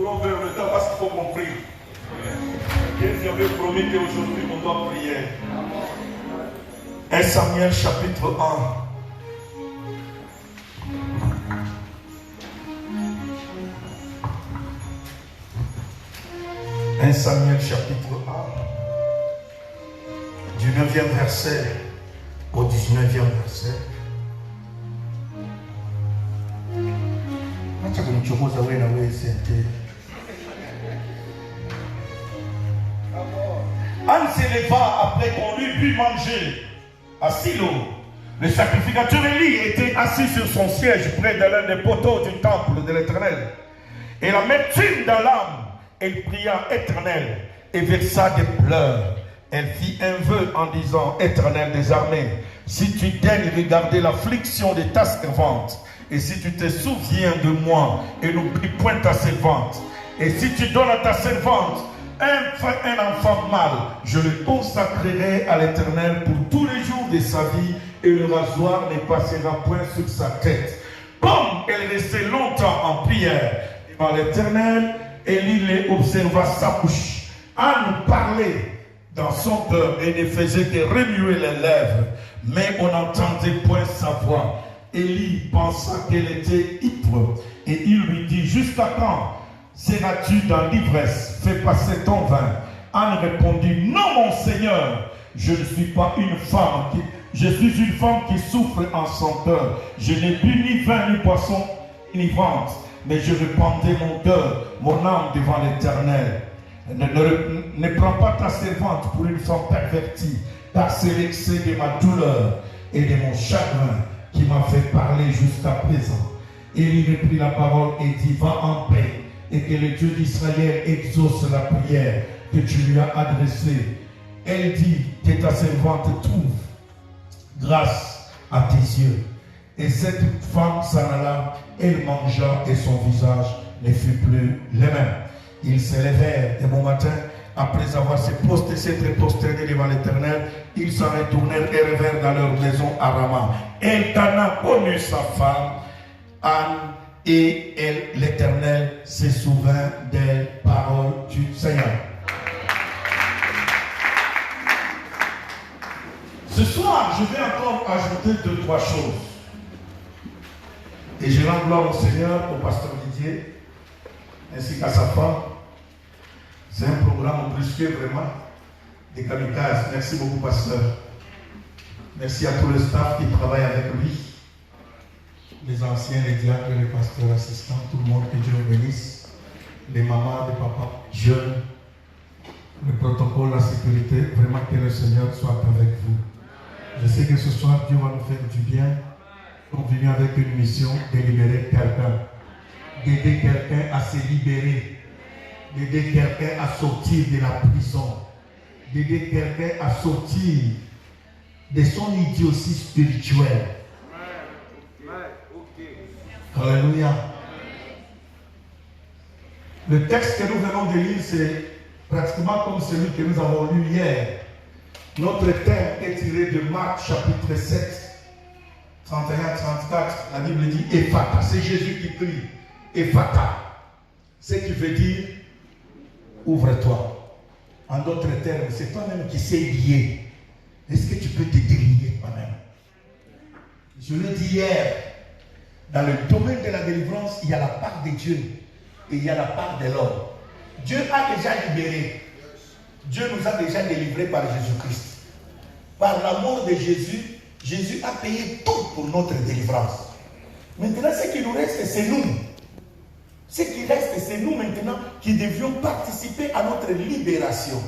courons vers le temps parce qu'il faut qu'on prie. Dieu nous avait promis qu'aujourd'hui on doit prier. 1 Samuel chapitre 1. 1 Samuel chapitre 1. Du 9e verset au 19e verset. Anne s'éleva après qu'on lui pu manger à Silo. Le sacrificateur Élie était assis sur son siège près de l'un des poteaux du temple de l'Éternel. Et l'amertume dans l'âme, elle pria Éternel et versa des pleurs. Elle fit un vœu en disant: Éternel des armées, si tu daignes regarder l'affliction de ta servante, et si tu te souviens de moi et n'oublie point ta servante, et si tu donnes à ta servante un enfant mâle, je le consacrerai à l'Éternel pour tous les jours de sa vie, et le rasoir ne passera point sur sa tête. Comme elle restait longtemps en prière devant l'Éternel, Élie les observa sa bouche. Anne parlait dans son cœur et ne faisait que remuer les lèvres, mais on n'entendait point sa voix. Élie pensa qu'elle était ivre, et il lui dit: jusqu'à quand seras-tu dans l'ivresse? Fais passer ton vin. Anne répondit: non, mon Seigneur, je ne suis pas une femme je suis une femme qui souffre en son cœur. Je n'ai bu ni vin ni boisson enivrante, mais je répandais mon cœur, mon âme devant l'Éternel. Ne prends pas ta servante pour une femme pervertie, car c'est l'excès de ma douleur et de mon chagrin qui m'a fait parler jusqu'à présent. Élie reprit la parole et dit: va en paix, et que le Dieu d'Israël exauce la prière que tu lui as adressée. Elle dit: que ta servante trouve grâce à tes yeux. Et cette femme s'en alla, elle mangea, et son visage ne fut plus le même. Ils se levèrent et bon matin, après avoir s'être prosternés devant l'Éternel, ils s'en retournèrent et revinrent dans leur maison à Rama. Elkana connut sa femme, Anne, et l'Éternel se souvint des paroles du Seigneur. Ce soir, je vais encore ajouter 2-3 choses. Et je rends gloire au Seigneur, au pasteur Didier, ainsi qu'à sa femme. C'est un programme brusqué vraiment, des kamikazes. Merci beaucoup, pasteur. Merci à tout le staff qui travaille avec lui. Les anciens, les diacres, les pasteurs assistants, tout le monde, que Dieu vous bénisse. Les mamans, les papas, jeunes, le protocole, la sécurité, vraiment que le Seigneur soit avec vous. Je sais que ce soir, Dieu va nous faire du bien. On vient avec une mission de libérer quelqu'un, d'aider quelqu'un à se libérer, d'aider quelqu'un à sortir de la prison, d'aider quelqu'un à sortir de son idiotie spirituelle. Alléluia. Le texte que nous venons de lire, c'est pratiquement comme celui que nous avons lu hier. Notre thème est tiré de Marc chapitre 7, 31-34. La Bible dit Ephata. C'est Jésus qui crie Ephata. Ce qui veut dire ouvre-toi. En d'autres termes, c'est toi-même qui sais lier. Est-ce que tu peux te délier toi-même? Je l'ai dit hier. Dans le domaine de la délivrance, il y a la part de Dieu et il y a la part de l'homme. Dieu a déjà libéré. Dieu nous a déjà délivrés par Jésus-Christ. Par l'amour de Jésus, Jésus a payé tout pour notre délivrance. Maintenant, ce qui nous reste, c'est nous. Ce qui reste, c'est nous maintenant qui devions participer à notre libération.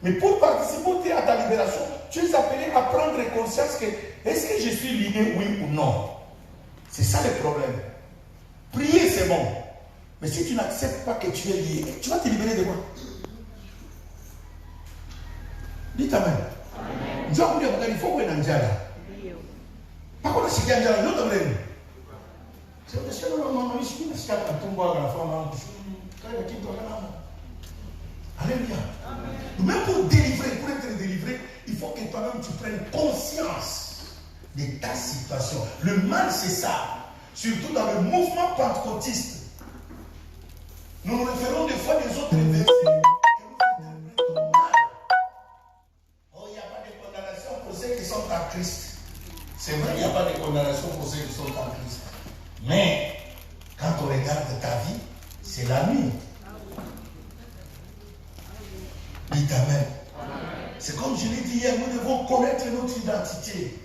Mais pour participer à ta libération, tu es appelé à prendre conscience que est-ce que je suis lié, oui ou non? C'est ça le problème. Prier, c'est bon. Mais si tu n'acceptes pas que tu es lié, tu vas te libérer de quoi? Dites Amen. Il faut que tu aies par contre, si tu as un autre problème, c'est que si tu as un tombeau à la femme, alléluia. Même pour délivrer, pour être délivré, il faut que toi-même tu prennes conscience de ta situation. Le mal, c'est ça. Surtout dans le mouvement pentecôtiste. nous nous référons des fois des autres versets que nous interprétons mal. Oh, il n'y a pas de condamnation pour ceux qui sont en Christ. C'est vrai, il n'y a pas de condamnation pour ceux qui sont en Christ. Mais, quand on regarde ta vie, c'est la nuit. Dites Amen. C'est comme je l'ai dit hier, nous devons connaître notre identité.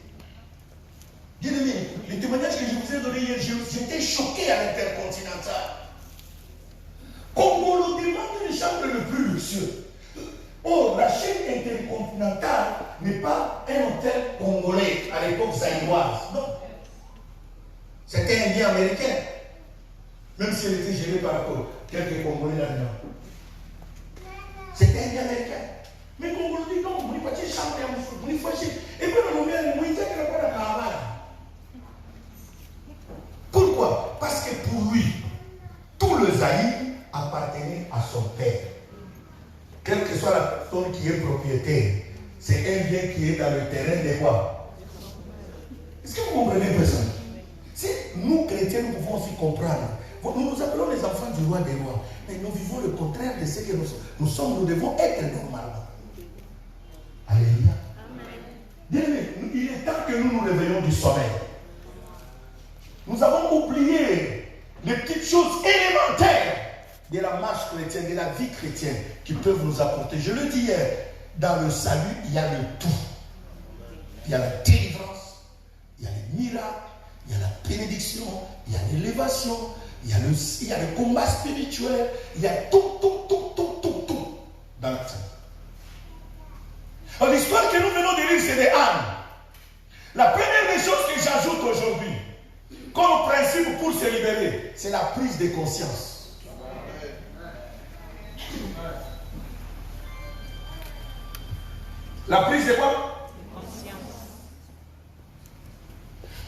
Bien-aimés, les témoignages que je vous ai donnés hier, j'étais choqué à l'Intercontinental. Congolo demande les chambres le plus luxueux. Or, la chaîne Intercontinentale n'est pas un hôtel congolais à l'époque zaïroise. Non. C'était un bien américain. Même si elle était gérée par quelques Congolais là-dedans. C'était un bien américain. Mais Congolo dit non, vous n'avez pas de chambre, vous n'avez pas de chambre. Et puis, on a mis un caravane. Pourquoi? Parce que pour lui, tout le Zaïre appartenait à son père. Quelle que soit la personne qui est propriétaire, c'est un bien qui est dans le terrain de quoi? Est-ce que vous comprenez personne? Si nous, chrétiens, nous pouvons aussi comprendre. Nous nous appelons les enfants du roi des rois, mais nous vivons le contraire de ce que nous sommes. Nous devons être normalement. Alléluia. Bien aimé, il est temps que nous nous réveillons du sommeil. Nous avons oublié les petites choses élémentaires de la marche chrétienne, de la vie chrétienne qui peuvent nous apporter. Je le dis hier, dans le salut, il y a le tout. Il y a la délivrance, il y a les miracles, il y a la bénédiction, il y a l'élévation, il y a le combat spirituel, il y a tout dans la salut. L'histoire que nous venons de lire, c'est des âmes. La première des choses que j'ajoute aujourd'hui, comme principe pour se libérer, c'est la prise de conscience. La prise de quoi? Conscience.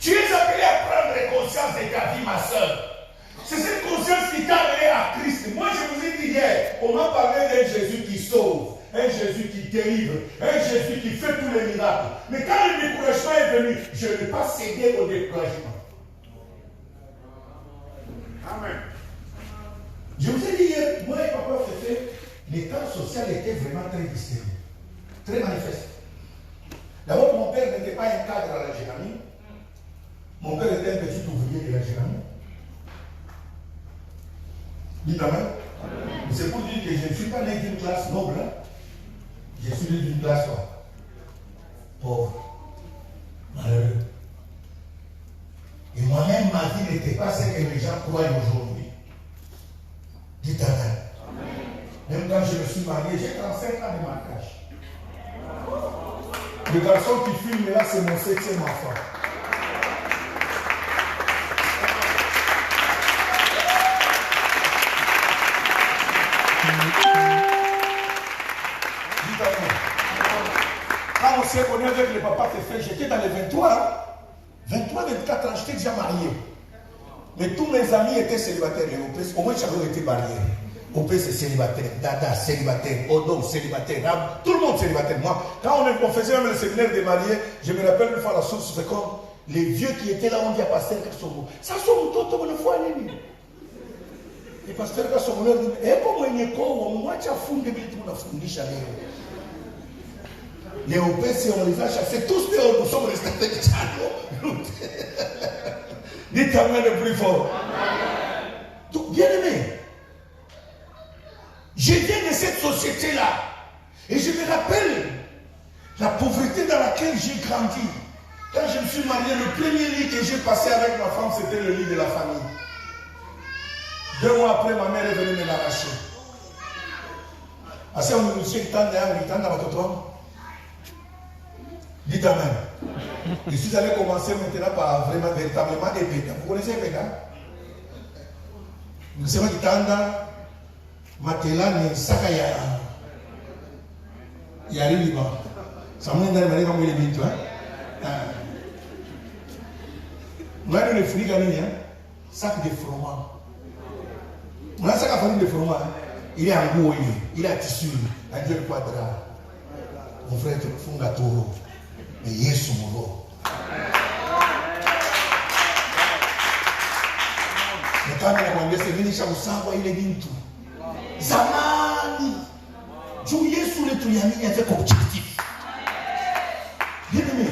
Tu es appelé à prendre conscience de ta vie, ma soeur. C'est cette conscience qui t'a amené à Christ. Moi, je vous ai dit hier, on m'a parlé d'un Jésus qui sauve, un Jésus qui délivre, un Jésus qui fait tous les miracles. Mais quand le découragement est venu, je n'ai pas cédé au découragement. Amen. Je vous ai dit hier, moi et papa Féfé, l'état social était vraiment très distingué, très manifeste. D'abord, mon père n'était pas un cadre à la Géramie. Mon père était un petit ouvrier de la Géramie. Dites Amen. C'est pour dire que je ne suis pas né d'une classe noble. Je suis né d'une classe pauvre, malheureux. Et moi-même, ma vie n'était pas ce que les gens croient aujourd'hui. Dites Amen. Même quand je me suis marié, j'ai 35 ans de mariage. Le garçon qui filme là, c'est mon 7e enfant. Dites Amen. Quand on s'est connu avec le papa Féfé, j'étais dans les 23, 24 ans, j'étais déjà marié. Mais tous mes amis étaient célibataires. Au moins, j'avais été marié. Opé, c'est célibataire. Dada, célibataire. Odo, célibataire. Tout le monde célibataire. Moi, quand on faisait même le séminaire des mariés, je me rappelle une fois la source, c'est comme les vieux qui étaient là, on dit à Pasteur Kassomo. Ça sonne tout, on le voit, et Pasteur Kassomo, il dit, et comme on est con, moi, tu as fondé, on a fondé chalet. Les OPC, on les a chassés tous dehors, nous sommes restés avec Tchalo. Dites Amen le plus fort. Donc, bien aimé, je viens de cette société-là et je me rappelle la pauvreté dans laquelle j'ai grandi. Quand je me suis marié, le premier lit que j'ai passé avec ma femme, c'était le lit de la famille. 2 mois après, ma mère est venue me l'arracher. Assez on nous dit que dites Amen. Je suis allé commencer maintenant par vraiment, véritablement Epeda. Vous connaissez Epeda? Vous savez que Tanda, Matelane, Sakaya, Yari Liban. Ça m'a dit que vous avez dit que vous avez dit que sac de fromage. On a un sac de fromage. Il est en goût, il est en tissu, un dieu quadrat. Mon frère, tu fais un gâteau. Mais Yesu Moro. Mais quand on a demandé, c'est venu chez vous, il est venu tout. Zamani. Jouer sous le tuyami avec objectif. Bien-aimé,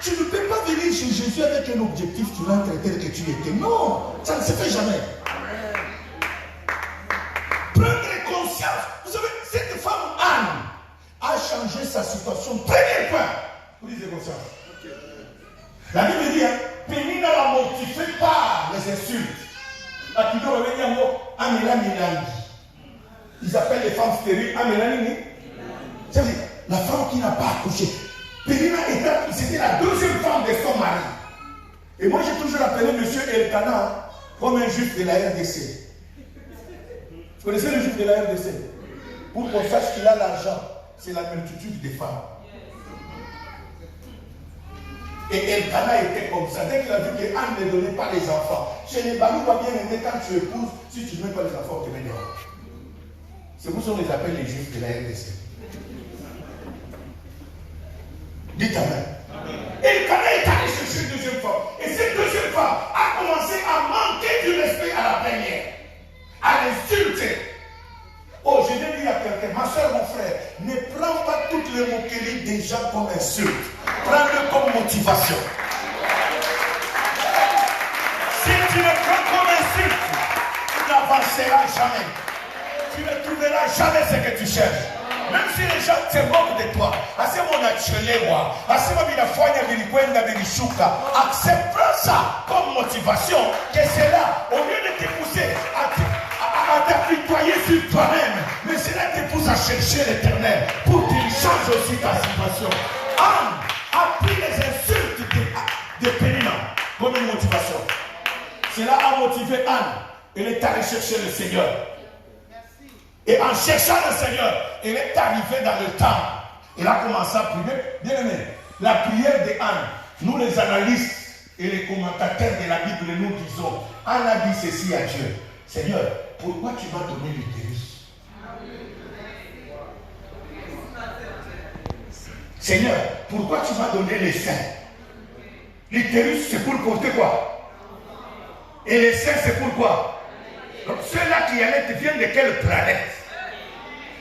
tu ne peux pas venir chez Jésus avec un objectif, tu rentres tel que tu étais. Non, ça ne se fait jamais. Prendre conscience. Vous savez, cette femme Anne a changé sa situation. Premier point. Vous lisez comme ça. La Bible dit, Pénina la mortifié par les insultes. Ils appellent les femmes stériles Amélanie. C'est-à-dire, la femme qui n'a pas accouché. Pénina c'était la deuxième femme de son mari. Et moi j'ai toujours appelé M. Elkana comme un juif de la RDC. Vous connaissez le juif de la RDC? Pour qu'on sache qu'il a l'argent, c'est la multitude des femmes. Et Elkana était comme ça. Dès qu'il a vu que Anne ne donnait pas les enfants, chez les Balou va bien aimer quand tu épouses, si tu ne mets pas les enfants, tu mets dehors. C'est pour ça qu'on les appelle les juifs de la RDC. Dites Amen. Elkana est allé chercher une deuxième femme. Et cette deuxième femme a commencé à manquer du respect à la première, à l'insulter. Oh, je vais dire à quelqu'un, ma soeur, mon frère, ne prends pas toutes les moqueries des gens comme insulte. Prends-le comme motivation. Si tu le prends comme insulte, tu n'avanceras jamais. Tu ne trouveras jamais ce que tu cherches. Même si les gens se moquent de toi, accepte ça comme motivation, que c'est là, au lieu de te pousser à t'apitoyer sur toi-même, mais cela te pousse à chercher l'éternel pour qu'il change aussi ta situation. Anne a pris les insultes de Pénina comme une motivation. Cela a motivé Anne. Elle est allée chercher le Seigneur. Et en cherchant le Seigneur, elle est arrivée dans le temple. Elle a commencé à prier. Bien aimé, la prière de Anne, nous les analystes et les commentateurs de la Bible, nous disons, Anne a dit ceci à Dieu: Seigneur, pourquoi tu m'as donné l'utérus? Seigneur, pourquoi tu m'as donné les seins? L'utérus, c'est pour porter quoi? Et les seins, c'est pourquoi? Donc ceux-là qui allaient viennent de quelle planète?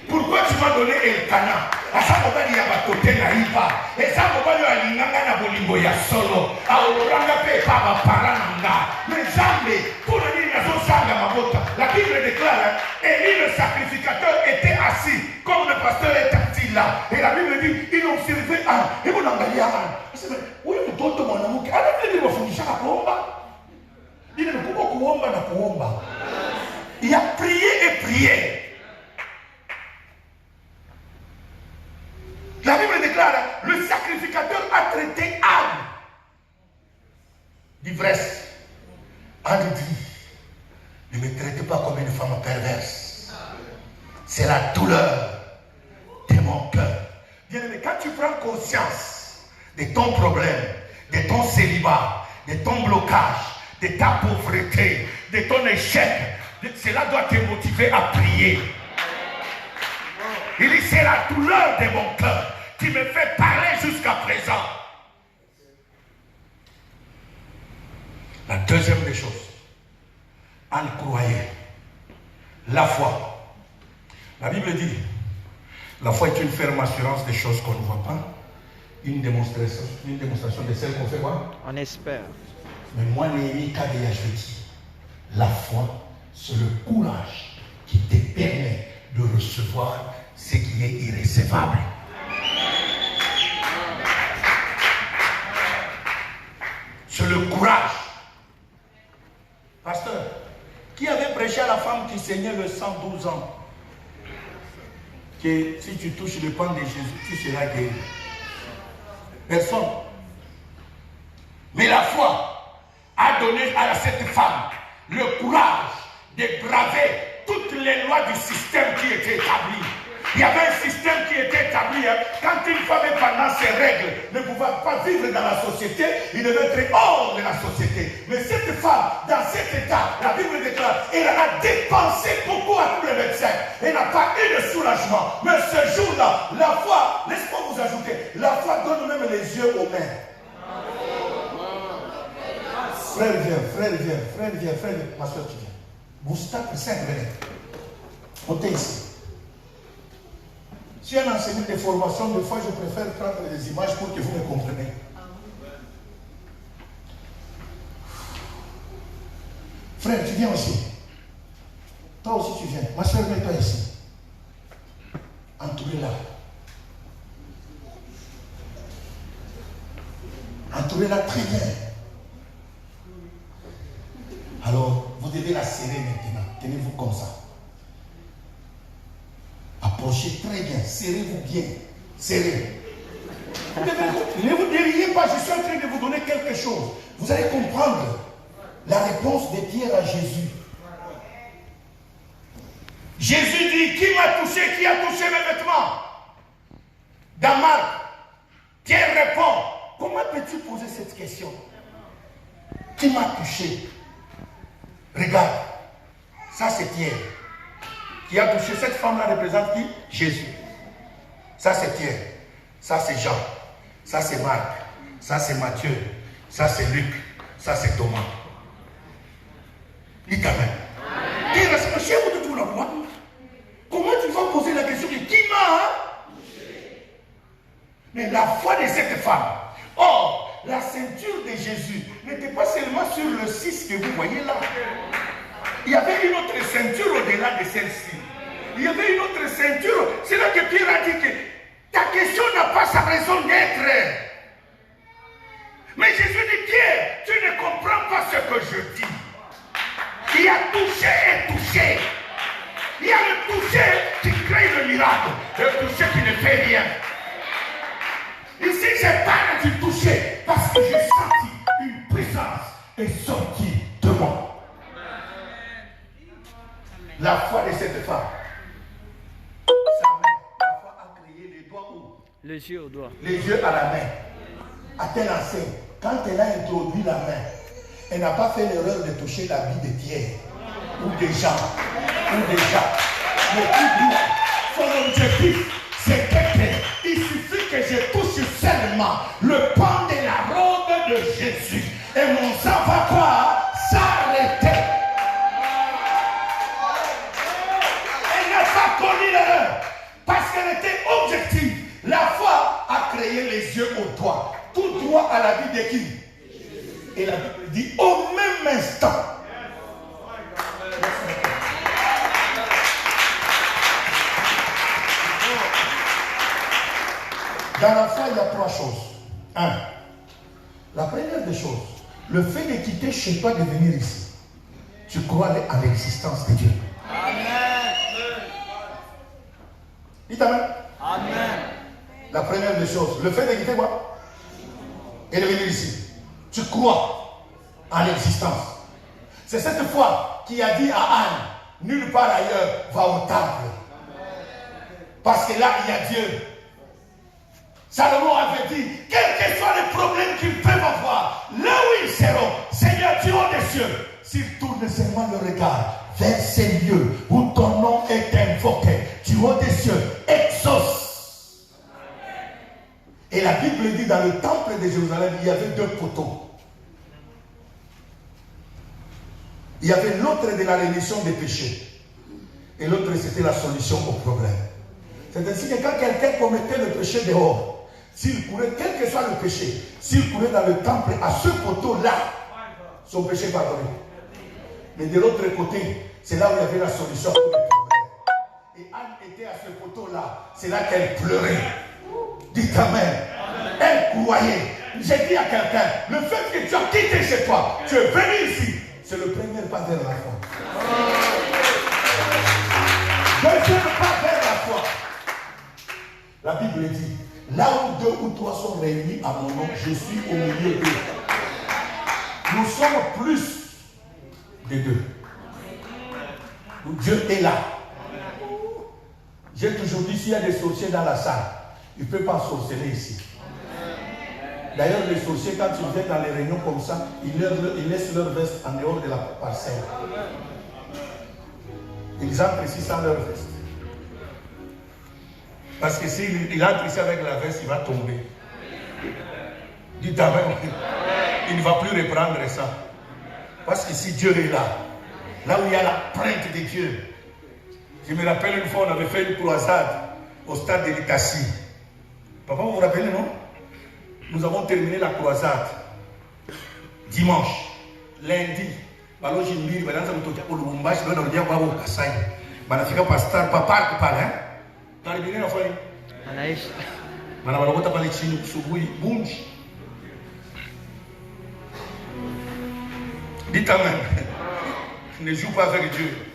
Pourquoi tu m'as donné Elkana? À ça, on va dire à côté naïva. Et ça, on va dire à l'inganga na bolingo ya solo. À oranga pe papa parananga. Mais jamais, pour le dire à son sang à ma botte, la Bible déclare, Élie le sacrificateur était assis, comme le pasteur est assis là. Et la Bible dit, ils ont servi Anne. Et vous n'en allez à Anne. Oui, nous d'autres mon amour. Alors, il va finir à Kuomba. Il ne peut pas Kuomba na Kuomba. Il a prié et prié. La Bible déclare, le sacrificateur a traité Anne d'ivresse. Anne dit, ne me traitez pas comme une femme perverse. C'est la douleur de mon cœur. Bien-aimé, quand tu prends conscience de ton problème, de ton célibat, de ton blocage, de ta pauvreté, de ton échec, cela doit te motiver à prier. Il dit, c'est la douleur de mon cœur qui me fait parler jusqu'à présent. La deuxième des choses, Anne croyait. La foi. La Bible dit, la foi est une ferme assurance des choses qu'on ne voit pas, une démonstration de celles qu'on fait quoi? On espère. Mais moi, Néhémie, je vais dire, la foi, c'est le courage qui te permet de recevoir ce qui est irrécevable. C'est le courage. Pasteur, qui avait prêché à la femme qui saignait le sang 12 ans que si tu touches le pan de Jésus, tu seras guéri? Personne. Mais la foi a donné à cette femme le courage de braver toutes les lois du système qui était établi. Il y avait un système qui était établi. Quand une femme est pendant ses règles, ne pouvait pas vivre dans la société, il devait être hors de la société. Mais cette femme, dans cet état, la Bible déclare, elle a dépensé beaucoup à tous les médecins. Elle n'a pas eu de soulagement. Mais ce jour-là, la foi, laisse-moi vous ajouter, la foi donne même les yeux aux mains. Frère, viens. Ma soeur, tu viens. Gustave, 5 venez. Montez ici. Si un enseignant de formation, des fois, je préfère prendre des images pour que vous me compreniez. Frère, tu viens aussi. Toi aussi, tu viens. Ma soeur, mets-toi ici. Entourez-la. Entourez-la très bien. Alors, vous devez la serrer maintenant. Tenez-vous comme ça. Approchez très bien. Serrez-vous bien. Serrez. Ne vous déliez pas. Je suis en train de vous donner quelque chose. Vous allez comprendre la réponse de Pierre à Jésus. Jésus dit, qui m'a touché? Qui a touché mes vêtements? Dans Marc, Pierre répond, comment peux-tu poser cette question? Qui m'a touché? Regarde, ça c'est Pierre. Qui a touché cette femme-là représente qui? Jésus. Ça c'est Pierre. Ça c'est Jean. Ça c'est Marc. Ça c'est Matthieu. Ça c'est Luc. Ça c'est Thomas. Dis ta main. Pierre, c'est chez vous de tout le monde. Comment tu vas poser la question de qui m'a? Mais la foi de cette femme. Or, la ceinture de Jésus n'était pas seulement sur le 6 que vous voyez là. Il y avait une autre ceinture au-delà de celle-ci. Il y avait une autre ceinture. C'est là que Pierre a dit que ta question n'a pas sa raison d'être. Mais Jésus dit, Pierre, tu ne comprends pas ce que je dis. Qui a touché est touché. Il y a le toucher qui crée le miracle, le toucher qui ne fait rien. Ici, je parle du toucher parce que j'ai senti une puissance est sortie de moi. La foi de cette femme. Sa main, la foi a créé les doigts où? Les yeux au doigt. Les yeux à la main. A-t-elle enseigne? Quand elle a introduit la main, elle n'a pas fait l'erreur de toucher l'habit de Pierre ou des gens. Mais son objectif, c'est qu'il suffit que je touche seulement le pan de la robe de Jésus. Et mon sang va quoi? S'arrêter. Elle n'a pas connu l'erreur parce qu'elle était objective. La foi a créé les yeux au doigt. Tout droit à la vie de qui? Et la Bible dit au même instant. Dans la foi, il y a trois choses. Un, la première des choses, le fait de quitter chez toi de venir ici, tu crois à l'existence de Dieu. Amen. Dites Amen. Amen. La première des choses, le fait de quitter quoi? Et de venir ici, tu crois à l'existence. C'est cette foi qui a dit à Anne, nulle part ailleurs, va au temple. Parce que là, il y a Dieu. Salomon avait dit, quels que soient les problèmes qu'ils peuvent avoir, là où ils seront, Seigneur Dieu des cieux, s'ils tournent seulement le regard vers ces lieux où ton nom est invoqué, du haut des cieux, exauce. Et la Bible dit, dans le temple de Jérusalem, il y avait deux poteaux. Il y avait l'autre de la rémission des péchés. Et l'autre, c'était la solution au problème. C'est ainsi que quand quelqu'un commettait le péché dehors, s'il courait, quel que soit le péché, s'il courait dans le temple, à ce poteau-là, son péché pardonné. Mais de l'autre côté, c'est là où il y avait la solution pour le problème. Et Anne était à ce poteau-là, c'est là qu'elle pleurait. Dites Amen. Elle croyait. J'ai dit à quelqu'un, le fait que tu as quitté chez toi, tu es venu ici, c'est le premier pas vers la foi. Deuxième pas vers la foi. La Bible dit, là où deux ou trois sont réunis à mon nom, je suis au milieu d'eux. Nous sommes plus de deux. Dieu est là. J'ai toujours dit, s'il y a des sorciers dans la salle, ils ne peuvent pas sorceller ici. D'ailleurs, les sorciers, quand ils viennent dans les réunions comme ça, ils laissent leur veste en dehors de la parcelle. Ils entrent ici sans leur veste. Parce que s'il entre ici avec la veste, il va tomber. Dites Amen. Il ne va plus reprendre ça. Parce que si Dieu est là, là où il y a la plainte de Dieu, Je me rappelle une fois, on avait fait une croisade au stade de l'Itassi. Papa, vous vous rappelez, non? Nous avons terminé la croisade dimanche, lundi. Alors j'ai dit, maintenant ça me toque pour le Lubumbashi, on a dit quoi au Kassai. Banafika pasteur, papa, hein? Dans les billets, on fait. Anaïs. Banafika pas parler chino, soubouille, bunji. Dites amen. Ne joue pas avec Dieu.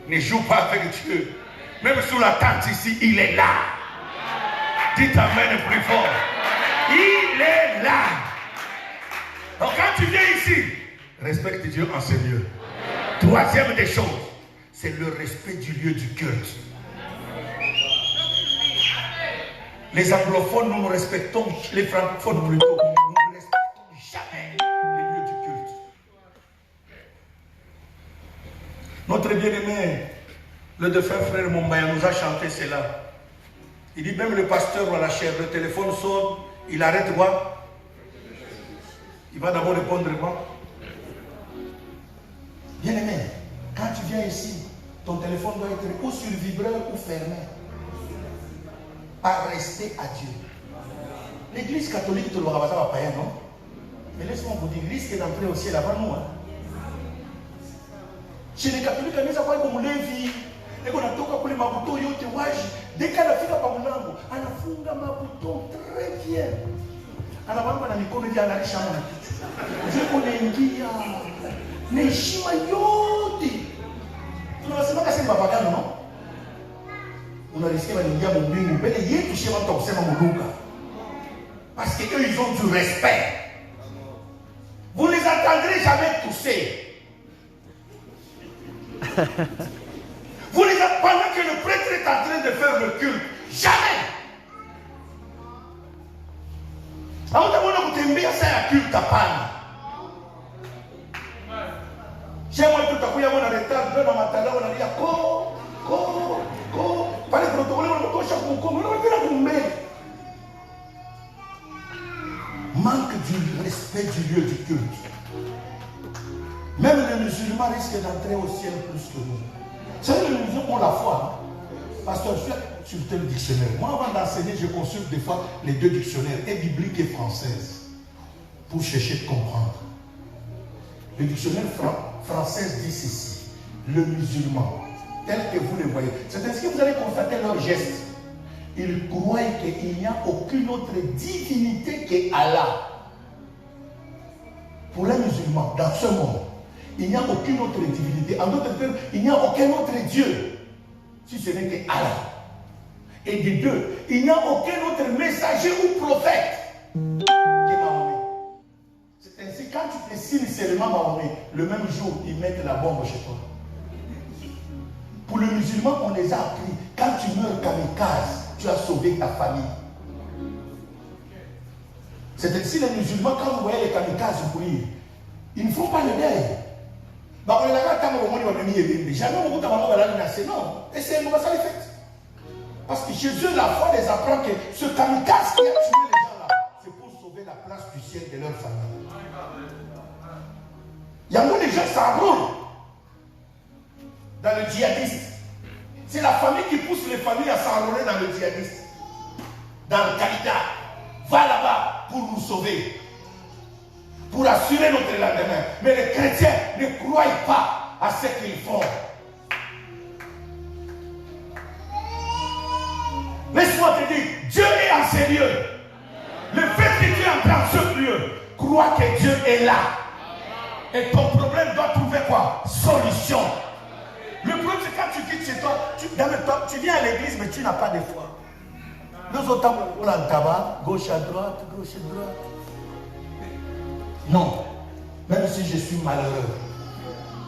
Ne joue pas avec Dieu. Même sous la tente ici, il est là. Dites amen plus fort. Il est là. Donc quand tu viens ici, respecte Dieu en ce lieu. Troisième des choses, c'est le respect du lieu du culte. Les anglophones, nous respectons, les francophones plutôt, nous ne respectons jamais les lieux du culte. Notre bien-aimé, le défunt frère Mombaya nous a chanté cela. Il dit même le pasteur à la chair, le téléphone sonne, il arrête quoi? Il va d'abord répondre quoi? Bien-aimé, quand tu viens ici, ton téléphone doit être ou sur vibreur ou fermé. Par respect à Dieu. L'église catholique te l'aura pas païen, non? Mais laisse-moi vous dire, risque d'entrer au ciel avant nous. Hein? Chez les catholiques, on a pas comme Lévi. Et on a toka pour les maboutons, yote waji. Dès qu'elle a fait la pamulango, elle a funga mabouton très bien. Elle a vraiment la mikono dit à la richama na kitu. Je connais ngia. Neshima yote. Tunasema kama c'est mabagano, non? On a risqué de mbingu mbele yetu shema mtakusema muluka. Parce que eux ils ont du respect. Vous ne les entendrez jamais tousser. Vous les entendez pendant que le prêtre est en train de faire le culte. Jamais. Alors d'abord vous t'aimer ça à culte à panne. J'ai moi tout à coup il y a mon retard dans ma tala on a dit ko par les protocoles on touche mon com on va faire un manque du respect du lieu du culte. Même les musulmans risquent d'entrer au ciel plus que nous. C'est vrai, les musulmans ont la foi. Pasteur, je vais consulter le dictionnaire. Moi, avant d'enseigner, je consulte des fois les deux dictionnaires, et biblique et française, pour chercher de comprendre. Le dictionnaire français dit ceci: le musulman, tel que vous le voyez. C'est ainsi que vous allez constater leurs gestes. Ils croient qu'il n'y a aucune autre divinité que Allah. Pour les musulmans, dans ce monde, il n'y a aucune autre divinité. En d'autres termes, il n'y a aucun autre Dieu, si ce n'est que Allah. Et de deux, il n'y a aucun autre messager ou prophète que Mahomet. C'est ainsi, quand tu te signes seulement Mahomet, le même jour, ils mettent la bombe chez toi. Pour le musulman, on les a appris. Quand tu meurs kamikaze, tu as sauvé ta famille. C'est ainsi les musulmans, quand vous voyez les kamikazes mourir, ils ne font pas le deuil. Bah, on est là, quand on est jamais on va non. Et c'est un ça les fait. Parce que chez eux, la foi les apprend que ce kamikaze qui a tué les gens là, c'est pour sauver la place du ciel de leur famille. Il y a beaucoup de gens qui s'enrôlent dans le djihadiste. C'est la famille qui pousse les familles à s'enrôler dans le djihadiste. Dans le Qaïda. Va là-bas pour nous sauver. Pour assurer notre lendemain. Mais les chrétiens ne croient pas à ce qu'ils font. Laisse-moi te dire, Dieu est en ces lieux. Le fait que Dieu entre en ce lieu, crois que Dieu est là. Et ton problème doit trouver quoi? Solution. Le problème c'est quand tu quittes chez toi, tu viens à l'église mais tu n'as pas de foi. Nous autres, on a le tabac, gauche à droite, gauche à droite. Non. Même si je suis malheureux.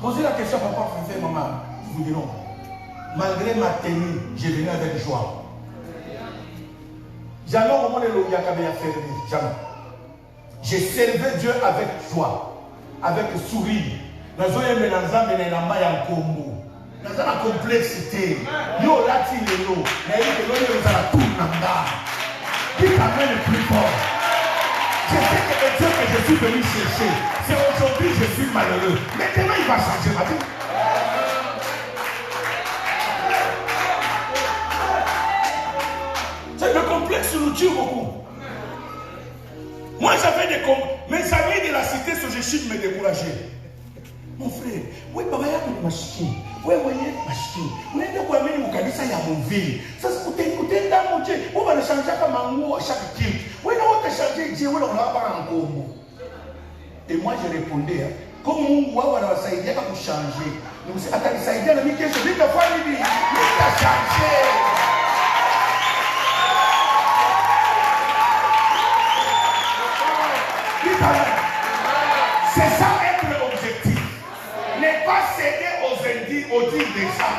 Posez la question à papa, frère, maman. Ils vous diront. Malgré ma tenue, j'ai venu avec joie. Jamais au moment où il y a fermé. Jamais. J'ai servi Dieu avec joie. Avec sourire. Nous avons un mélange de la Kombo. Nous avons la complexité. Yo, là, tu es l'eau. Mais il y a la tour nanda. Qui t'amène le plus fort? Je sais que le Dieu que je suis venu chercher, c'est aujourd'hui que je suis malheureux. Mais demain, il va changer ma vie. tue beaucoup. Moi j'avais des mes amis de la cité Sojeshik me décourageaient. Mon frère, oui, papa yako ni maskini. Wewe mwenyewe maskini. Unaenda kuamini mkanisa ya Moville. Sasa utenda moje, wewe unashanja kama nguo chaque kitu. Wewe na utashanje je, wewe unawapa na mkombo. Et moi je répondais, comme Mungu wao anawasaidia kuchanger. Nimesema atanisaidia na mimi kesho nitafanya nini? Nitachanger. C'est ça être l'objectif. Ne pas céder aux dires des gens.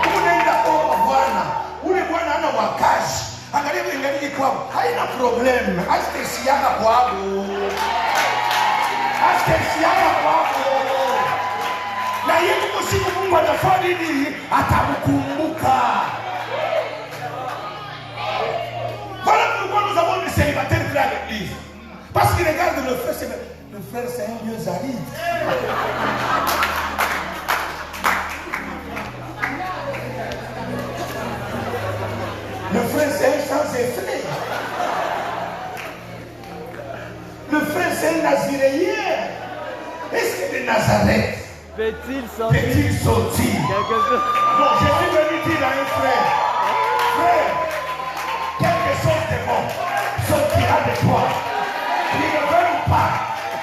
Unaenda kwa Bwana. Ule Bwana ana wakazi. Angalia ingaliki kwao. Haina problem. Asitesiana kwao. Asitesiana kwao. Na yeye kusiku Mungu atafanya nini? Atamkumbuka. Voilà pourquoi nous avons des célibataires à l'église. Parce qu'ils regardent le frère, le frère c'est un vieux aride. Le frère c'est un sans effet. Le frère c'est un naziréen. Est-ce que de Nazareth Peut-il sortir? Non, je suis venu dire à un frère, frère, quelque chose de bon sortira de toi. Il ne veut pas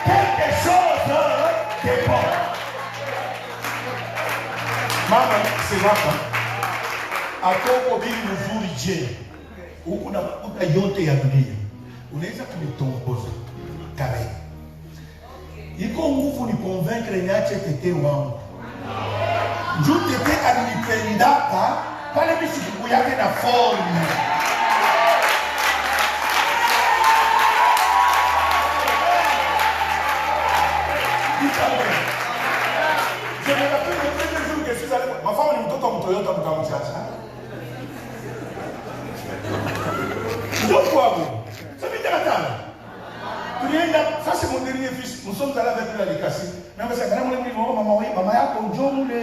quelque chose de bon. Maman, c'est maman. Atoko bili mzuri je. Huku na makuta yote ya dunia. Unaweza kunitongoza kare. Iko nguvu ni convaincre niache tete wangu. Njoo tete alinipendaka pale misiku yake na forme. Je me rappelle le premier jour que je suis allé. Ma femme est mtoto mtoyota mkamchacha. Ndio kwangu. Ça fait tellement. Ça c'est mon dernier fils. Nous sommes allés avec lui à l'Ikasi. Mais on s'est dit, maman yako njoo mule.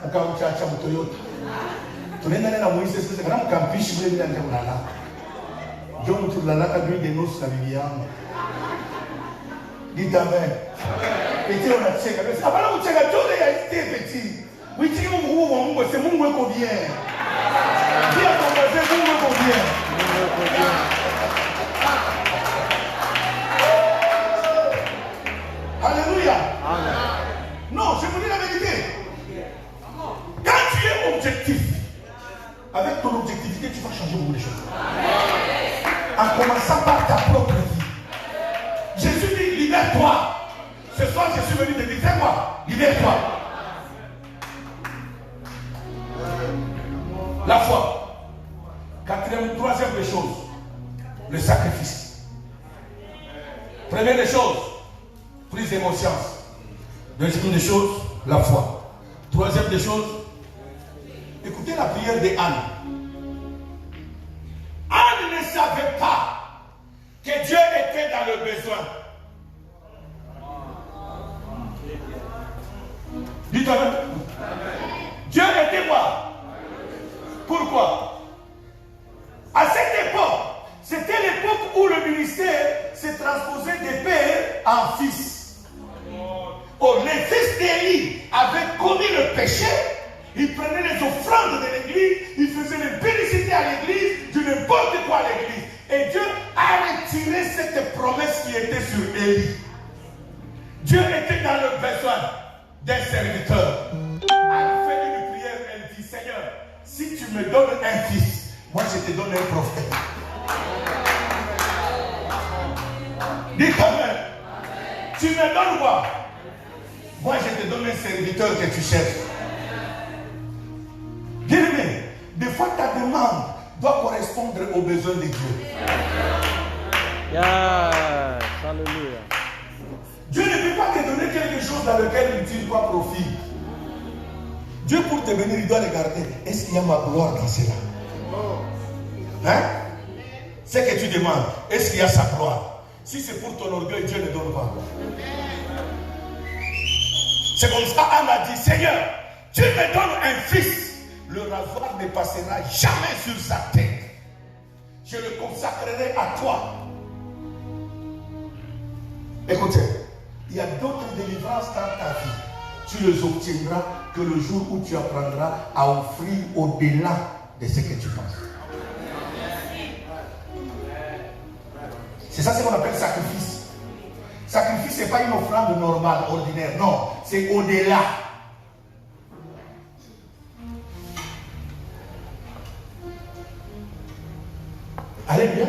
Mkamchacha mtoyota. Tunaenda na Moïse sasa kama mkampishi mule bila kulala. Njoo mtulala kabla de nous na bibi yangu. Dites amen. Petit on a cheka. Abana kucheka tole ya ite petit. Witiki Mungu wa Mungu c'est Mungu eko bien. Dia tombe Mungu eko bien. Alléluia. Amen. Non, je vous dis la vérité. Quand tu es objectif, avec ton objectivité, tu vas changer beaucoup de choses. En commençant par ta propre vie. Jésus dit, libère-toi. Ce soir, je suis venu te dire, fais-moi, libère-toi. La foi. Troisième des choses, le sacrifice. Première des choses, prise de conscience. Deuxième des choses, la foi. Troisième des choses, écoutez la prière d'Anne. Anne ne savait pas que Dieu était dans le besoin. Dites-moi. Dieu était quoi? Pourquoi? À cette époque, c'était l'époque où le ministère s'est transposé des pères en fils. Oh, les fils d'Élie avaient commis le péché. Ils prenaient les offrandes de l'église, ils faisaient les publicités à l'église, de n'importe quoi à l'église. Et Dieu a retiré cette promesse qui était sur Élie. Dieu était dans le besoin d'un serviteur. Elle fait une prière, elle dit, Seigneur, si tu me donnes un fils, moi je te donne un prophète. Dis quand même, tu me donnes quoi? Moi je te donne un serviteur que tu cherches. Bien-aimé, des fois ta demande doit correspondre aux besoins de Dieu. Yes, alléluia. Dieu ne peut pas te donner quelque chose dans lequel il ne tire pas profit. Dieu pour te bénir, il doit regarder. Est-ce qu'il y a ma gloire dans cela? Hein? Ce que tu demandes, est-ce qu'il y a sa gloire? Si c'est pour ton orgueil, Dieu ne donne pas. C'est comme ça, Anne a dit, Seigneur, tu me donnes un fils. Le rasoir ne passera jamais sur sa tête. je le consacrerai à toi. Écoutez, il y a d'autres délivrances dans ta vie. Tu les obtiendras que le jour où tu apprendras à offrir au-delà de ce que tu penses. C'est ça ce qu'on appelle sacrifice. Sacrifice, ce n'est pas une offrande normale, ordinaire. Non, c'est au-delà. Alléluia.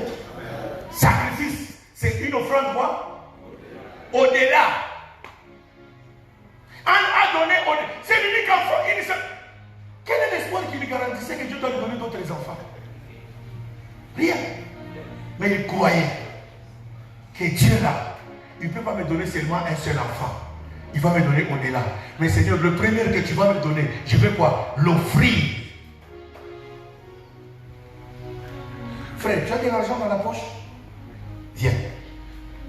Sacrifice, c'est une offrande quoi? Au-delà. On a donné au-delà. C'est l'unique enfant. Quel est l'espoir qui lui garantissait que Dieu doit lui donner d'autres enfants? Rien. Mais il croyait que Dieu là, il ne peut pas me donner seulement un seul enfant. Il va me donner au-delà. Mais Seigneur, le premier que tu vas me donner, je vais quoi? L'offrir. Frère, tu as de l'argent dans la poche? Viens.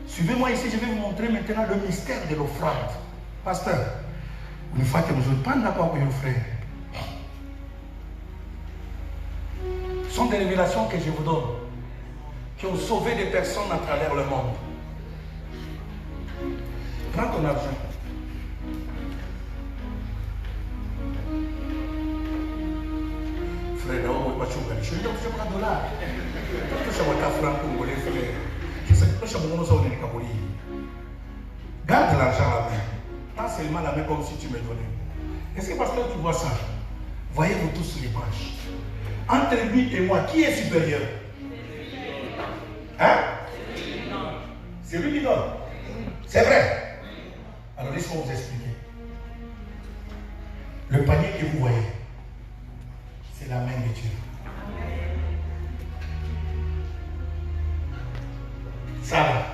Suivez-moi ici, je vais vous montrer maintenant le mystère de l'offrande. Pasteur, une fois que vous n'êtes pas d'accord avec vos frères, ce sont des révélations que je vous donne, qui ont sauvé des personnes à travers le monde. Prends ton argent. Frère, je suis un dollar. Garde l'argent à la main. Pas seulement la main comme si tu me donnais. Est-ce que pasteur tu vois ça? Voyez-vous tous sur les branches. Entre lui et moi, qui est supérieur? Hein? C'est lui qui donne. C'est vrai. Alors laissez-moi vous expliquer. Le panier que vous voyez, c'est la main de Dieu. Ça va.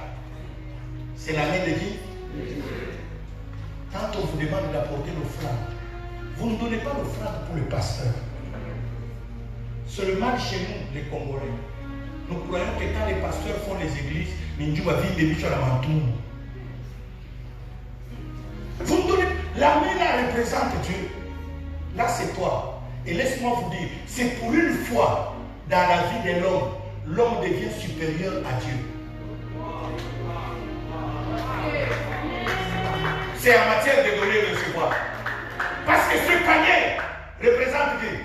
C'est la main de qui? Quand on vous demande d'apporter l'offrande, vous ne donnez pas l'offrande pour le pasteur. Seulement chez nous, les Congolais, nous croyons que quand les pasteurs font les églises, vous ne donnez. La main là représente Dieu. Là c'est toi. Et laisse-moi vous dire, c'est pour une fois dans la vie de l'homme, l'homme devient supérieur à Dieu. C'est en matière de donner et recevoir. Parce que ce panier représente Dieu.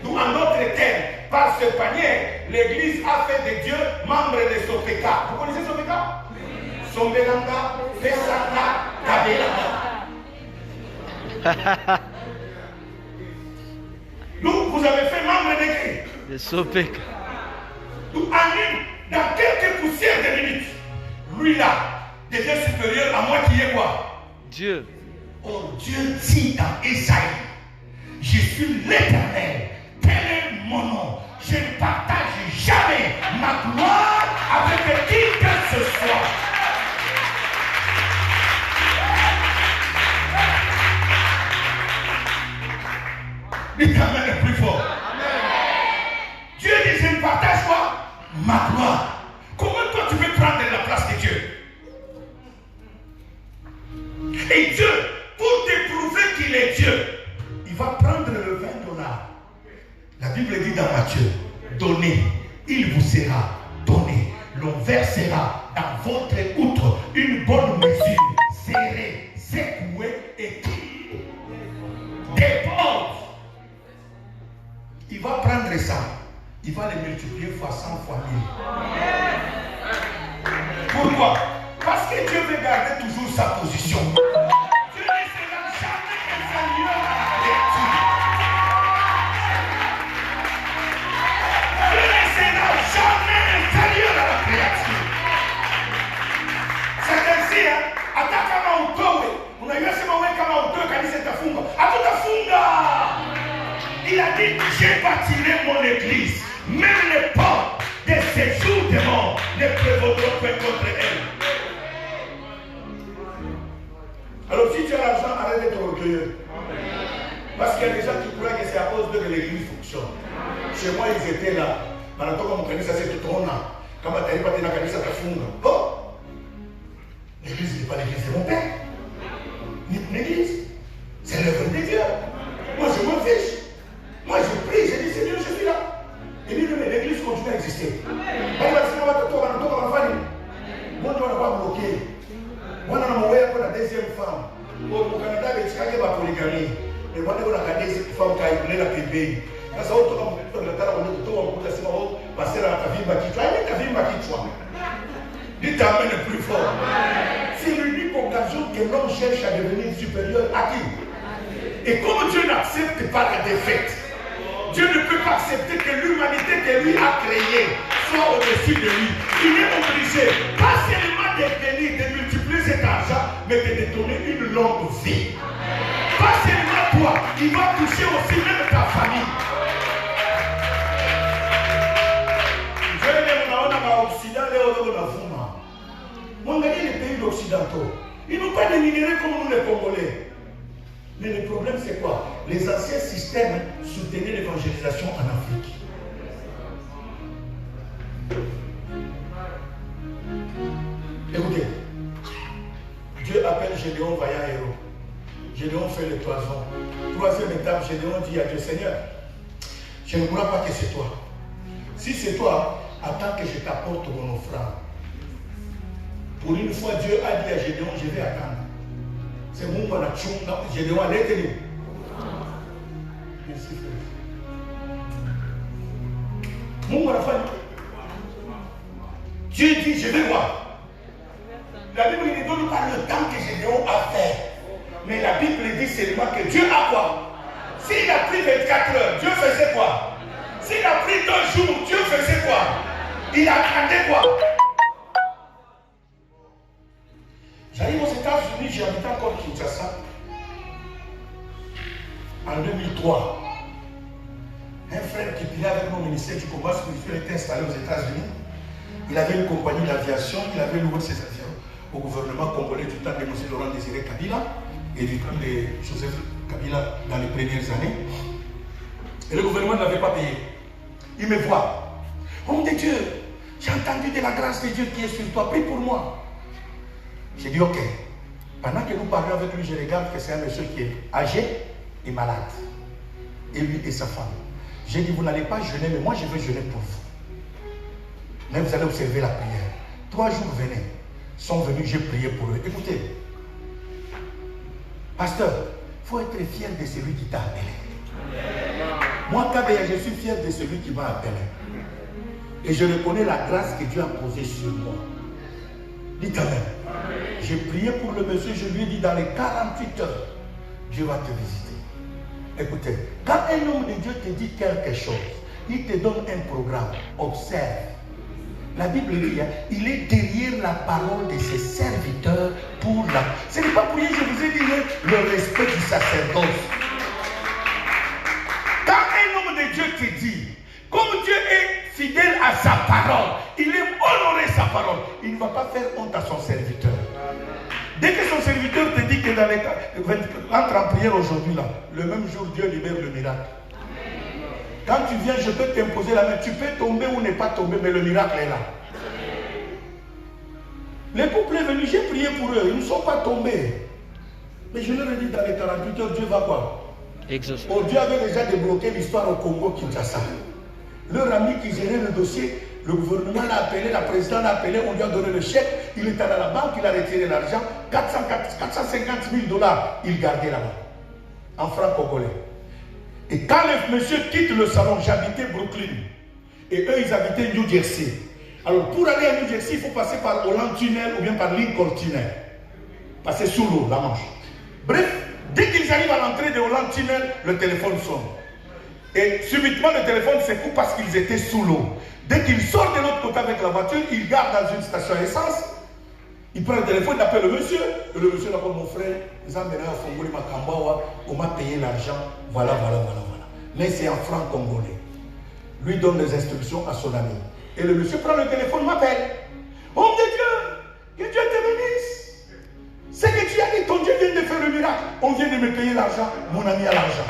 Nous, en d'autres termes, par ce panier, l'Église a fait de Dieu membre de Sopeka. Vous connaissez Sopeka? Sombelanga, Pesanga, Kabelanga. Nous, vous avez fait membre de qui? De Sopeka. Nous, en dans quelques poussières de minutes, lui là, devient supérieur à moi qui est quoi? Dieu. Oh, Dieu dit dans Ésaïe, je suis l'Éternel, tel est mon nom. Je ne partage jamais ma gloire avec qui que ce soit. Dites Amen le plus fort. Dieu dit, je ne partage pas ma gloire. Comment toi tu veux prendre la place de Dieu? Et Dieu, pour te prouver qu'il est Dieu, il va prendre le 20 $. La Bible dit dans Matthieu, donnez, il vous sera donné. L'on versera dans votre outre une bonne mesure, serrée, secouée et qui déborde. Il va prendre ça, il va le multiplier fois 100 fois 1000. Pourquoi? Parce que Dieu veut garder toujours sa position. Dieu ne sera jamais inférieur à la créature. Dieu ne sera jamais inférieur à la créature. C'est ainsi, hein? Hata kama utowe, unajua sema wewe kama utowe kanisa itafunga. Hatutafunga. Il a dit, je bâtirai mon église. Même les portes de ces jours de mort ne prévaudront pas contre elle. Alors si tu as l'argent, arrête d'être orgueilleux. Parce qu'il y a des gens qui croient que c'est à cause de l'église fonctionne. Chez moi, ils étaient là. Maintenant, comme kanisa c'est tout ton an. Quand tu n'arrives pas dans la kanisa, tu funga. Oh! L'église n'est pas l'église, c'est mon père. L'église, c'est l'œuvre de Dieu. Moi, je m'en fiche. Moi, je prie, je dis, Seigneur, je suis là. Et lui, l'église continue à exister. on a gardé cette femme qui a élevé la bébé. Quand ça, on a fait la terre, on a tout, on a passé à la vie Bakitwa. Elle est la vie Bakitwa. Dites Amen le plus fort. C'est l'unique occasion que l'homme cherche à devenir supérieur à qui? Et comme Dieu n'accepte pas la défaite, Dieu ne peut pas accepter que l'humanité que lui a créée soit au-dessus de lui. Il est obligé, pas seulement de bénir, de multiplier cet argent, mais de te donner une longue vie. Pas seulement toi, il va toucher aussi même ta famille. Je vais dire, on a l'Occident, on a les pays occidentaux. Ils n'ont pas de minéraux comme nous les Congolais. Mais le problème c'est quoi? Les anciens systèmes soutenaient l'évangélisation en Afrique. Écoutez, Dieu appelle Gédéon vaillant héros. Gédéon fait le toison. Troisième étape, Gédéon dit à Dieu, Seigneur, je ne crois pas que c'est toi. Si c'est toi, attends que je t'apporte mon offrande. Pour une fois, Dieu a dit à Gédéon, je vais attendre. C'est bon qu'on a tchou, Gédéon a l'étenu. Merci frère. Dieu dit, je vais voir. La Bible ne donne pas le temps que Gédéon a fait. Mais la Bible dit seulement que Dieu a quoi? S'il a pris 24 heures, Dieu faisait quoi? S'il a pris 2 jours, Dieu faisait quoi? Il attendait quoi? J'arrive aux États-Unis, j'ai habité encore Kinshasa. En 2003, un frère qui priait avec mon ministère du combat spirituel était installé aux États-Unis. Il avait une compagnie d'aviation, il avait loué ses avions au gouvernement congolais du temps de M. Laurent Désiré Kabila et du temps de Joseph Kabila dans les premières années. Et le gouvernement ne l'avait pas payé. Il me voit. Homme de Dieu, j'ai entendu de la grâce de Dieu qui est sur toi, prie pour moi. J'ai dit ok. Pendant que nous parlions avec lui, je regarde que c'est un monsieur qui est âgé et malade. Et lui et sa femme. J'ai dit, vous n'allez pas jeûner, mais moi je veux jeûner pour vous. Mais vous allez observer la prière. 3 jours venez. Sont venus, j'ai prié pour eux. Écoutez, pasteur, il faut être fier de celui qui t'a appelé. Moi, Kabea, je suis fier de celui qui m'a appelé. Et je reconnais la grâce que Dieu a posée sur moi. Dites Amen. J'ai prié pour le monsieur, je lui ai dit dans les 48 heures, Dieu va te visiter. Écoutez, quand un homme de Dieu te dit quelque chose, il te donne un programme, observe. La Bible dit, il est derrière la parole de ses serviteurs pour la... Ce n'est pas pour rien, je vous ai dit le respect du sacerdoce. Quand un homme de Dieu te dit, comme Dieu est fidèle à sa parole, il aime honorer sa parole, il ne va pas faire honte à son serviteur. Dès que son serviteur te dit que dans les cas, entre en prière aujourd'hui, là, le même jour, Dieu libère le miracle. Quand tu viens, je peux t'imposer la main. Tu peux tomber ou ne pas tomber, mais le miracle est là. Les couples est venu, j'ai prié pour eux. Ils ne sont pas tombés. Mais je leur ai dit, dans les 48 heures, Dieu va quoi? Oh, Dieu avait déjà débloqué l'histoire au Congo, Kinshasa. Leur ami qui gérait le dossier, le gouvernement l'a appelé, la présidente l'a appelé, on lui a donné le chèque. Il est allé à la banque, il a retiré l'argent. 450 000 $, il gardait là-bas. En francs congolais. Et quand le monsieur quitte le salon, j'habitais Brooklyn. Et eux, ils habitaient New Jersey. Alors, pour aller à New Jersey, il faut passer par Holland Tunnel ou bien par Lincoln Tunnel. Passer sous l'eau, la Manche. Bref, dès qu'ils arrivent à l'entrée de Holland Tunnel, le téléphone sonne. Et subitement, le téléphone se coupe parce qu'ils étaient sous l'eau. Dès qu'ils sortent de l'autre côté avec la voiture, ils gardent dans une station à essence. Il prend le téléphone, il appelle le monsieur. Et le monsieur l'appelle mon frère. On m'a payé l'argent. Voilà. Mais c'est en franc congolais. Lui donne les instructions à son ami. Et le monsieur prend le téléphone, m'appelle. Homme de Dieu, que Dieu te bénisse. C'est que tu as dit, ton Dieu vient de faire le miracle. On vient de me payer l'argent. Mon ami a l'argent.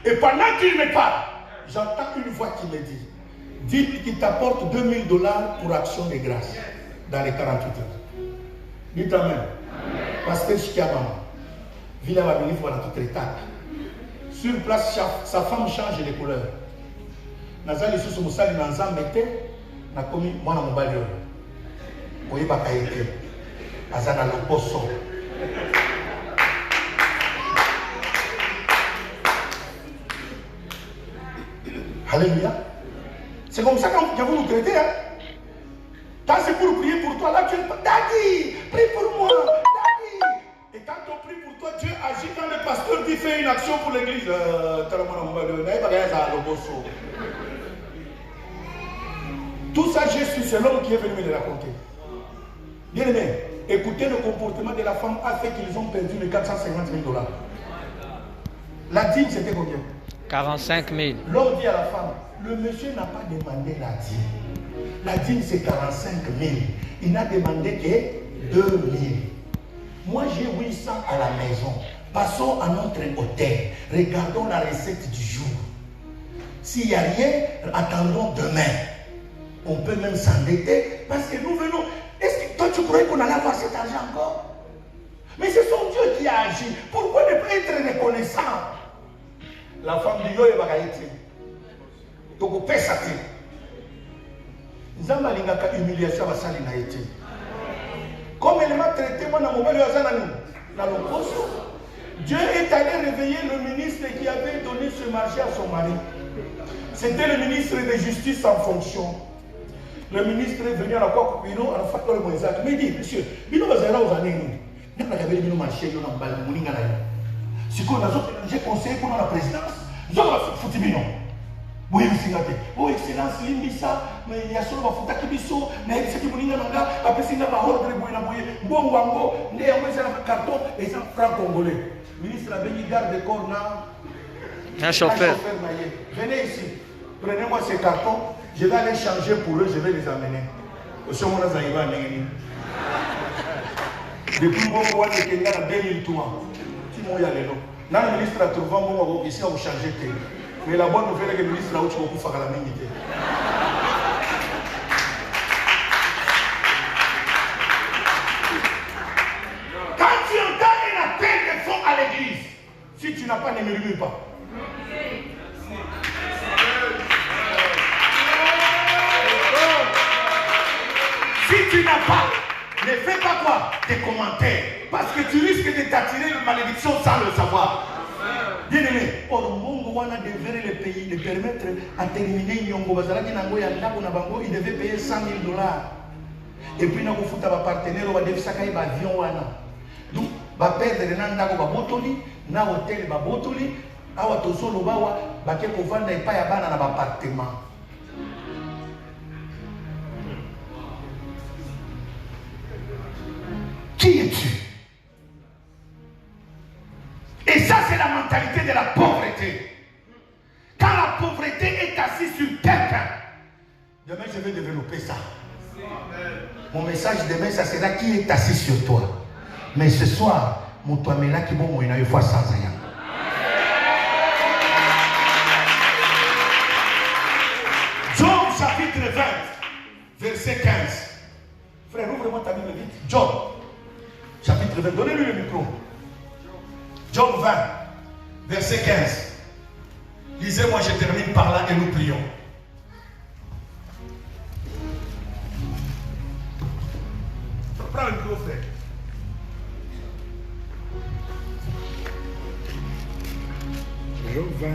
Et pendant qu'il me parle, j'entends une voix qui me dit, dis-lui qu'il t'apporte 2 000 $ pour action de grâce dans les 48 heures. Dites Amen. Parce que je suis à maman. Villa va venir pour la toute étape. Sur place, sa femme change de couleur. Nazali sous Moussali Nanzam mettait, n'a commis moi dans mon balio. Vous voyez, pas été. Azana le poisson. Alléluia. C'est comme ça que vous nous traitez. Hein? Quand c'est pour prier pour toi, là tu es pas. Daddy, prie pour moi. Daddy. Et quand on prie pour toi, Dieu agit quand le pasteur dit fais une action pour l'église. Tout ça, Jésus, c'est l'homme qui est venu me le raconter. Bien aimé, écoutez le comportement de la femme a fait qu'ils ont perdu les 450 000 $. La dîme, c'était combien? 45 000. L'homme dit à la femme, le monsieur n'a pas demandé la dîme. La dîme, c'est 45 000. Il n'a demandé que 2 000. Moi, j'ai 800 à la maison. Passons à notre hôtel. Regardons la recette du jour. S'il n'y a rien, attendons demain. On peut même s'endetter parce que nous venons. Est-ce que toi, tu croyais qu'on allait avoir cet argent encore? Mais c'est son Dieu qui a agi. Pourquoi ne pas être reconnaissant? La femme dit, yo, elle va gagner. Donc, on peut s'attendre. Nzamba lingaka humiliation basali na été. Comme elle m'a traité, moi, dans mon bel dans le poste, Dieu est allé réveiller le ministre qui avait donné ce marché à son mari. C'était le ministre de Justice en fonction. Le ministre est venu à la quoi Bino, à la facture de Moïsaki. Mais il dit, monsieur, Bino va aux années, nous. Nous avons Bino marché, nous avons Balamouninga. Si j'ai conseillé pour la présidence, nous avons foutu Bino. Oui, oh, excellence, Limbisa, mais il y a seulement Fouta Kibiso, mais c'est qui Mouninga Nanga, après c'est la ordre de Bouinaboye, bon Wango, né à Ouéza, carton, et ça, franc congolais. Ministre a béni garde de corps, un chauffeur. Venez ici, prenez-moi ces cartons, je vais aller changer pour eux, je vais les amener. Au Somona Zaïba, depuis bon mois de Kenya en 2003, Timo Yalelo. Là, le ministre a trouvé un moment ici à vous changer. Mais la bonne nouvelle est que le ministre a eu beaucoup faire la même idée. Quand tu entends un appel de fond à l'église, si tu n'as pas, ne murmure pas. Si tu n'as pas, ne fais pas quoi? Des commentaires. Parce que tu risques de t'attirer une malédiction sans le savoir. Bien aimé, Ormongoana devrait le pays, de permettre à terminer Nyongo Bazaraki Nango Yanako Nabango, il devait payer 100 000 $. Et puis, nous avons fait un partenaire, on a fait un avion. Donc, on va perdre les Nandako Babotoli, na hôtel Babotoli, awa Tosolo Bawa, Bakeko Vanda et Payabana dans l'appartement. Qui es-tu? Et ça, c'est la mentalité de la pauvreté. Quand la pauvreté est assise sur quelqu'un, demain, je vais développer ça. Mon message demain, ça sera qui est assis sur toi. Mais ce soir, mon toi, mais là, qui bon, il y a une fois sans rien. Job, chapitre 20, verset 15. Frère, ouvre-moi ta Bible vite. Job, chapitre 20. Donnez-lui le micro. Job 20, verset 15. Lisez-moi, je termine par là et nous prions. Prends le micro, frère. Job 20,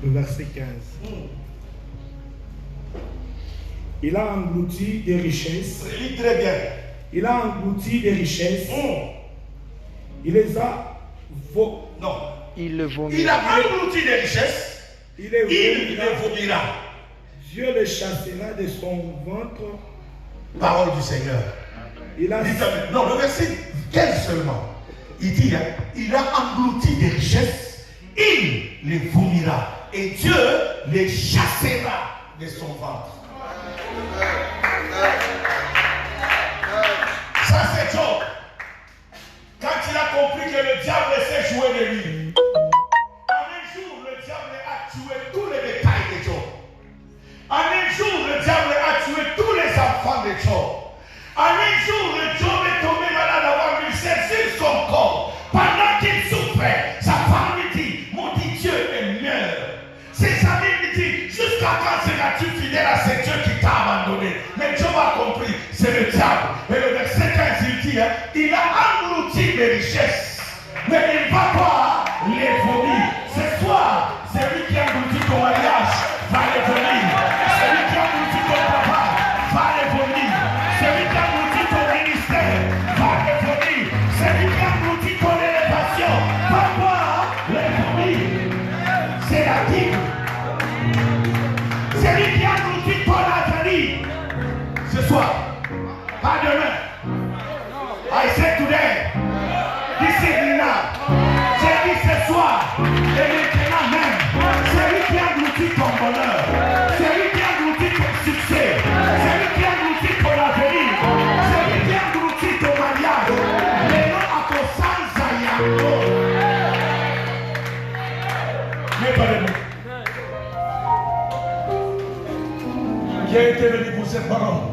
le verset 15. Il a englouti des richesses. Lis très bien. Il a englouti des richesses. Il les a non. Il le vomit. Il a englouti des richesses. Il les vomira. Dieu le chassera de son ventre. Parole du Seigneur. Il a... Non, le verset 15 seulement. Il dit, hein, il a englouti des richesses. Il les vomira. Et Dieu les chassera de son ventre. Ça, c'est Job. Quand il a compris que le diable s'est joué de lui, en un jour, le diable a tué tous les détails de Job. En un jour, le diable a tué tous les enfants de Job. En un jour, le Job est tombé malade d'avoir lui saisir son corps. Pendant qu'il souffrait, sa femme lui dit, mon Dieu est meurt. Ses amis lui disent, jusqu'à quand seras-tu fidèle à ce Dieu qui t'a abandonné? Mais Job a compris, c'est le diable. Et le verset 15, il dit, hein, il a englouti les richesses, mais il va pas les vomir. Ce soir, c'est lui qui a englouti ton mariage, va les vomir. fatigue. C'est lui qui engloutit ton avenir. Ce soir, pas demain. I said today, this evening now. J'ai dit ce soir, et maintenant même. C'est lui qui engloutit ton bonheur. C'est lui qui engloutit ton succès. C'est lui qui engloutit ton avenir. C'est lui qui engloutit ton mariage. Mais non à ton sans aïe. Mais parlez-vous. Qui a été venu pour cette parole?